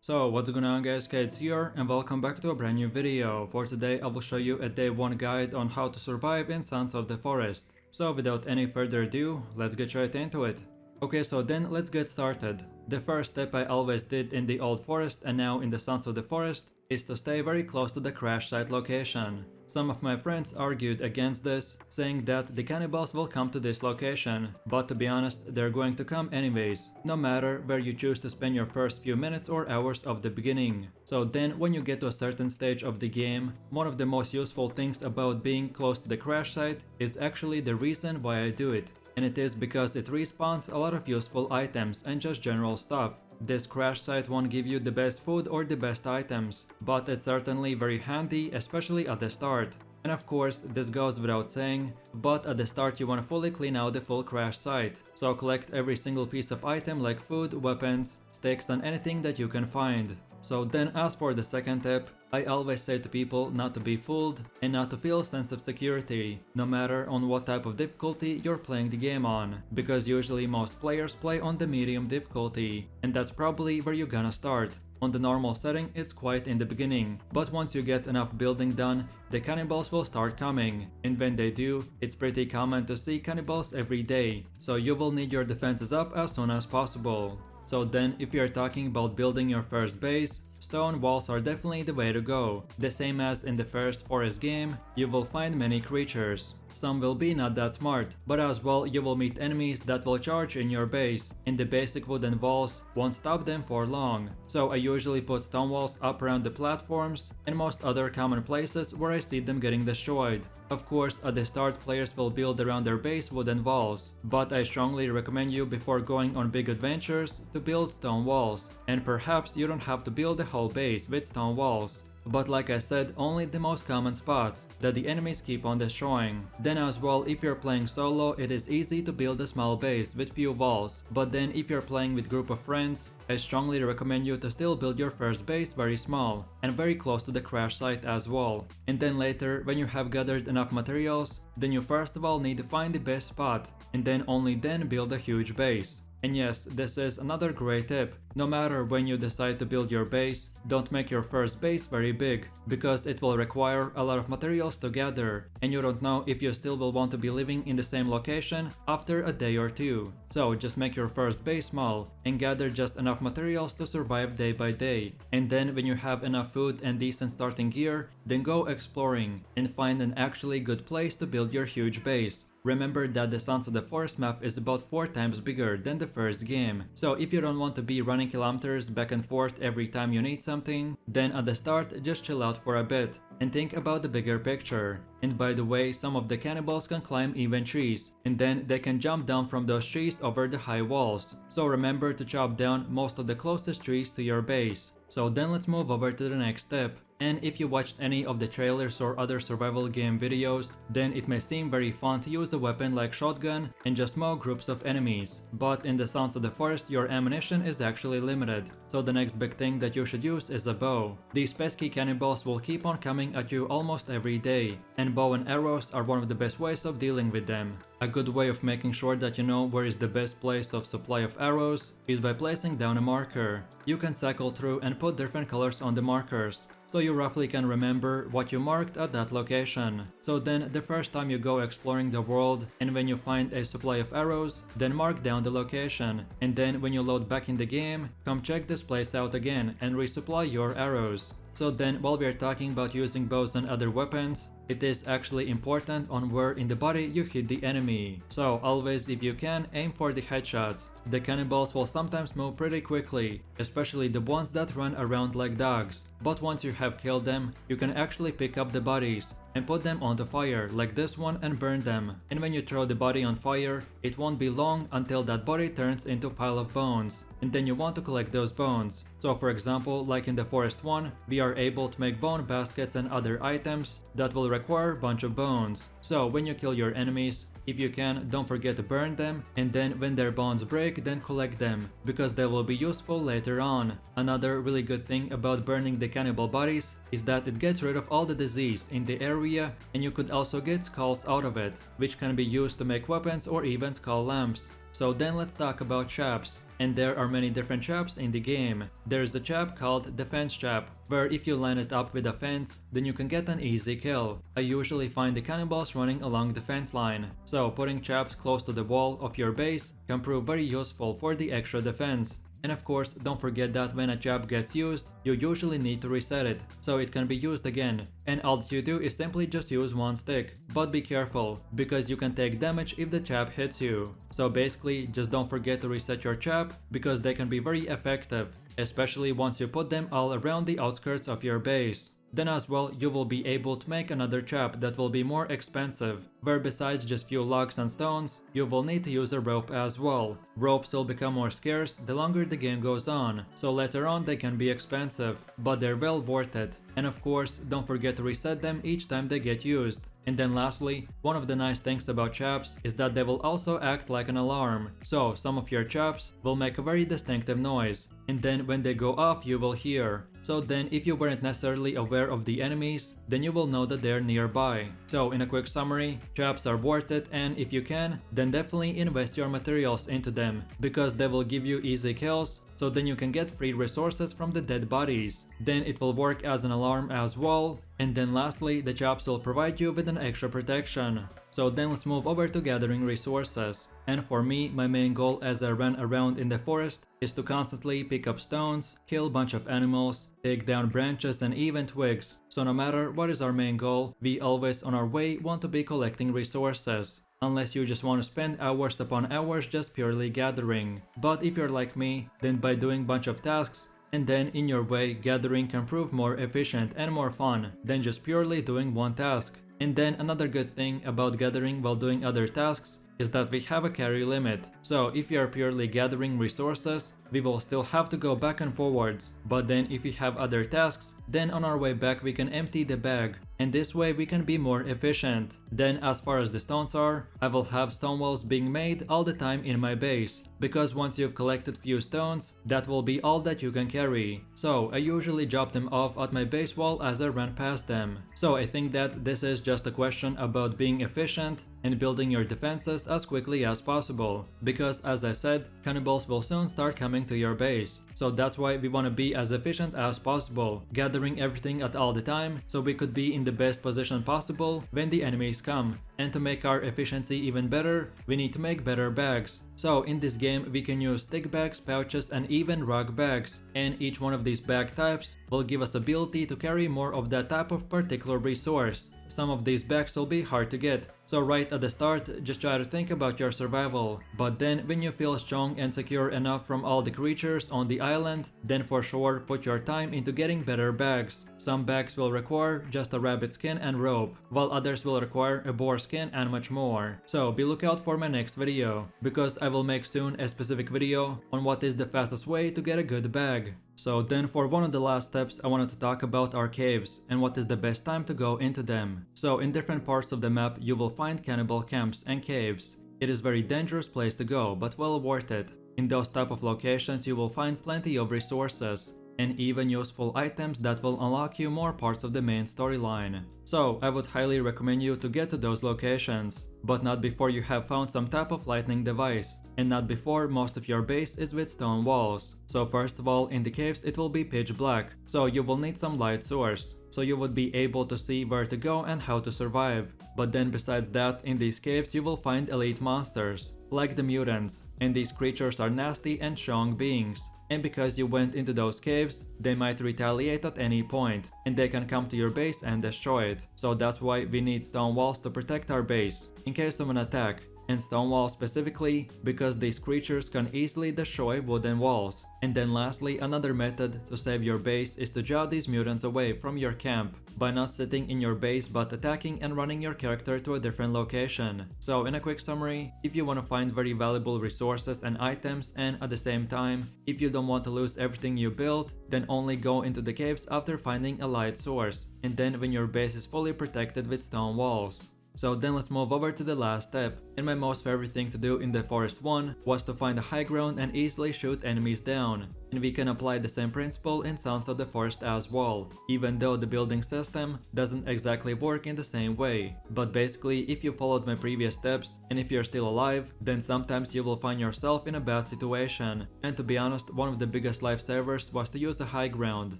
So what's going on guys, Kate's here and welcome back to a brand new video. For today I will show you a day 1 guide on how to survive in Sons of the Forest. So without any further ado, let's get right into it. Okay, so then let's get started. The first step I always did in the Old Forest and now in the Sons of the Forest is to stay very close to the crash site location. Some of my friends argued against this, saying that the cannibals will come to this location, but to be honest, they're going to come anyways, no matter where you choose to spend your first few minutes or hours of the beginning. So then when you get to a certain stage of the game, one of the most useful things about being close to the crash site is actually the reason why I do it. And it is because it respawns a lot of useful items and just general stuff. This crash site won't give you the best food or the best items, but it's certainly very handy, especially at the start. And of course, this goes without saying, but at the start you want to fully clean out the full crash site. So collect every single piece of item like food, weapons, sticks and anything that you can find. So then as for the second tip, I always say to people not to be fooled and not to feel a sense of security, no matter on what type of difficulty you're playing the game on, because usually most players play on the medium difficulty, and that's probably where you're gonna start. On the normal setting, it's quiet in the beginning, but once you get enough building done, the cannibals will start coming, and when they do, it's pretty common to see cannibals every day, so you will need your defenses up as soon as possible. So then, if you're talking about building your first base, stone walls are definitely the way to go. The same as in the first Forest game, you will find many creatures. Some will be not that smart, but as well you will meet enemies that will charge in your base, and the basic wooden walls won't stop them for long. So I usually put stone walls up around the platforms and most other common places where I see them getting destroyed. Of course, at the start players will build around their base wooden walls, but I strongly recommend you before going on big adventures to build stone walls, and perhaps you don't have to build the whole base with stone walls. But like I said, only the most common spots that the enemies keep on destroying. Then as well, if you're playing solo, it is easy to build a small base with few walls, but then if you're playing with group of friends, I strongly recommend you to still build your first base very small and very close to the crash site as well. And then later, when you have gathered enough materials, then you first of all need to find the best spot and then only then build a huge base. And yes, this is another great tip. No matter when you decide to build your base, don't make your first base very big, because it will require a lot of materials to gather, and you don't know if you still will want to be living in the same location after a day or two. So just make your first base small, and gather just enough materials to survive day by day. And then when you have enough food and decent starting gear, then go exploring, and find an actually good place to build your huge base. Remember that the Sons of the Forest map is about 4 times bigger than the first game, so if you don't want to be running kilometers back and forth every time you need something, then at the start just chill out for a bit and think about the bigger picture. And by the way, some of the cannibals can climb even trees, and then they can jump down from those trees over the high walls, so remember to chop down most of the closest trees to your base. So then let's move over to the next step. And if you watched any of the trailers or other survival game videos, then it may seem very fun to use a weapon like shotgun and just mow groups of enemies. But in the Sons of the Forest, your ammunition is actually limited, so the next big thing that you should use is a bow. These pesky cannibals will keep on coming at you almost every day, and bow and arrows are one of the best ways of dealing with them. A good way of making sure that you know where is the best place of supply of arrows is by placing down a marker. You can cycle through and put different colors on the markers, so you roughly can remember what you marked at that location. So then the first time you go exploring the world and when you find a supply of arrows, then mark down the location, and then when you load back in the game, come check this place out again and resupply your arrows. So then while we are talking about using bows and other weapons, it is actually important on where in the body you hit the enemy. So always, if you can, aim for the headshots. The cannibals will sometimes move pretty quickly, especially the ones that run around like dogs. But once you have killed them, you can actually pick up the bodies and put them onto fire like this one and burn them. And when you throw the body on fire, it won't be long until that body turns into a pile of bones, and then you want to collect those bones. So for example, like in the Forest one, we are able to make bone baskets and other items that will require a bunch of bones. So when you kill your enemies, if you can, don't forget to burn them, and then when their bones break, then collect them, because they will be useful later on. Another really good thing about burning the cannibal bodies is that it gets rid of all the disease in the area, and you could also get skulls out of it, which can be used to make weapons or even skull lamps. So then let's talk about traps. and there are many different traps in the game. There's a trap called defense trap, where if you line it up with a fence, then you can get an easy kill. I usually find the cannibals running along the fence line, so putting traps close to the wall of your base can prove very useful for the extra defense. And of course, don't forget that when a trap gets used, you usually need to reset it, so it can be used again. And all that you do is simply just use one stick. But be careful, because you can take damage if the trap hits you. So basically, just don't forget to reset your trap, because they can be very effective, especially once you put them all around the outskirts of your base. Then as well, you will be able to make another trap that will be more expensive, where besides just few logs and stones, you will need to use a rope as well. Ropes will become more scarce the longer the game goes on, so later on they can be expensive, but they're well worth it. And of course, don't forget to reset them each time they get used. And then lastly, one of the nice things about traps is that they will also act like an alarm. So some of your traps will make a very distinctive noise, and then when they go off you will hear. So then if you weren't necessarily aware of the enemies, then you will know that they're nearby. So in a quick summary, traps are worth it, and if you can, then definitely invest your materials into them, because they will give you easy kills, so then you can get free resources from the dead bodies. Then it will work as an alarm as well, and then lastly, the traps will provide you with an extra protection. So then let's move over to gathering resources. And for me, my main goal as I run around in the forest is to constantly pick up stones, kill a bunch of animals, take down branches and even twigs. So no matter what is our main goal, we always on our way want to be collecting resources. Unless you just want to spend hours upon hours just purely gathering. But if you're like me, then by doing bunch of tasks, and then in your way, gathering can prove more efficient and more fun than just purely doing one task. And then another good thing about gathering while doing other tasks is that we have a carry limit. So if you are purely gathering resources, we will still have to go back and forwards. But then if we have other tasks, then on our way back we can empty the bag, and this way we can be more efficient. Then as far as the stones are, I will have stone walls being made all the time in my base, because once you've collected few stones, that will be all that you can carry. So I usually drop them off at my base wall as I run past them. So I think that this is just a question about being efficient and building your defenses as quickly as possible, because as I said, cannibals will soon start coming to your base. So that's why we want to be as efficient as possible, gathering everything at all the time, so we could be in the best position possible when the enemies come. And to make our efficiency even better, we need to make better bags. So in this game we can use stick bags, pouches and even rug bags, and each one of these bag types will give us ability to carry more of that type of particular resource. Some of these bags will be hard to get, so right at the start just try to think about your survival. But then when you feel strong and secure enough from all the creatures on the island, then for sure put your time into getting better bags. Some bags will require just a rabbit skin and rope, while others will require a boar skin and much more. So be lookout for my next video, because I will make soon a specific video on what is the fastest way to get a good bag. So then for one of the last steps, I wanted to talk about our caves and what is the best time to go into them. So in different parts of the map you will find cannibal camps and caves. It is a very dangerous place to go, but well worth it. In those type of locations you will find plenty of resources and even useful items that will unlock you more parts of the main storyline. So I would highly recommend you to get to those locations, but not before you have found some type of lightning device, and not before most of your base is with stone walls. So first of all, in the caves it will be pitch black, so you will need some light source, so you would be able to see where to go and how to survive. But then besides that, in these caves you will find elite monsters, like the mutants, and these creatures are nasty and strong beings. And because you went into those caves, they might retaliate at any point, and they can come to your base and destroy it. So that's why we need stone walls to protect our base, in case of an attack. And stone walls specifically, because these creatures can easily destroy wooden walls. And then lastly, another method to save your base is to draw these mutants away from your camp, by not sitting in your base but attacking and running your character to a different location. So in a quick summary, if you want to find very valuable resources and items, and at the same time, if you don't want to lose everything you built, then only go into the caves after finding a light source, and then when your base is fully protected with stone walls. So then let's move over to the last step, and my most favorite thing to do in the forest one was to find a high ground and easily shoot enemies down. And we can apply the same principle in Sons of the Forest as well, even though the building system doesn't exactly work in the same way. But basically, if you followed my previous steps and if you're still alive, then sometimes you will find yourself in a bad situation. And to be honest, one of the biggest lifesavers was to use a high ground.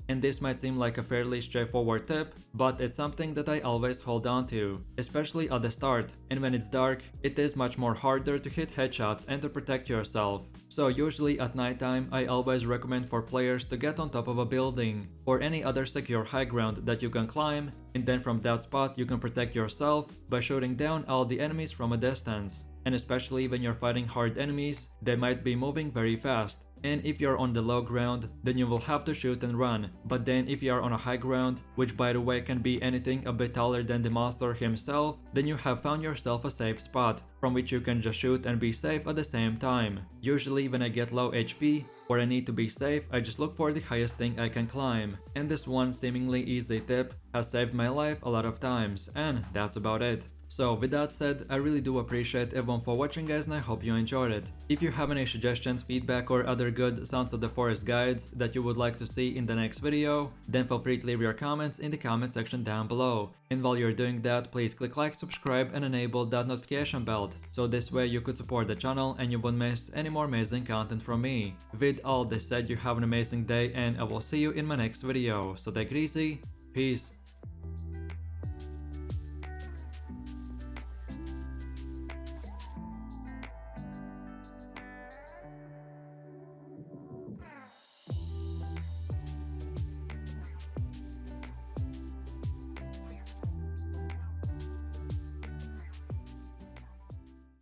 And this might seem like a fairly straightforward tip, but it's something that I always hold on to, especially at the start. And when it's dark, it is much more harder to hit headshots and to protect yourself. So usually at nighttime, I always recommend for players to get on top of a building or any other secure high ground that you can climb, and then from that spot you can protect yourself by shooting down all the enemies from a distance. And especially when you're fighting hard enemies, they might be moving very fast. And if you're on the low ground, then you will have to shoot and run. But then if you are on a high ground, which by the way can be anything a bit taller than the monster himself, then you have found yourself a safe spot from which you can just shoot and be safe at the same time. Usually when I get low HP or I need to be safe, I just look for the highest thing I can climb. And this one seemingly easy tip has saved my life a lot of times, and that's about it. So with that said, I really do appreciate everyone for watching, guys, and I hope you enjoyed it. If you have any suggestions, feedback, or other good Sons of the Forest guides that you would like to see in the next video, then feel free to leave your comments in the comment section down below. And while you're doing that, please click like, subscribe, and enable that notification bell, so this way you could support the channel and you won't miss any more amazing content from me. With all this said, you have an amazing day, and I will see you in my next video. So take it easy, peace.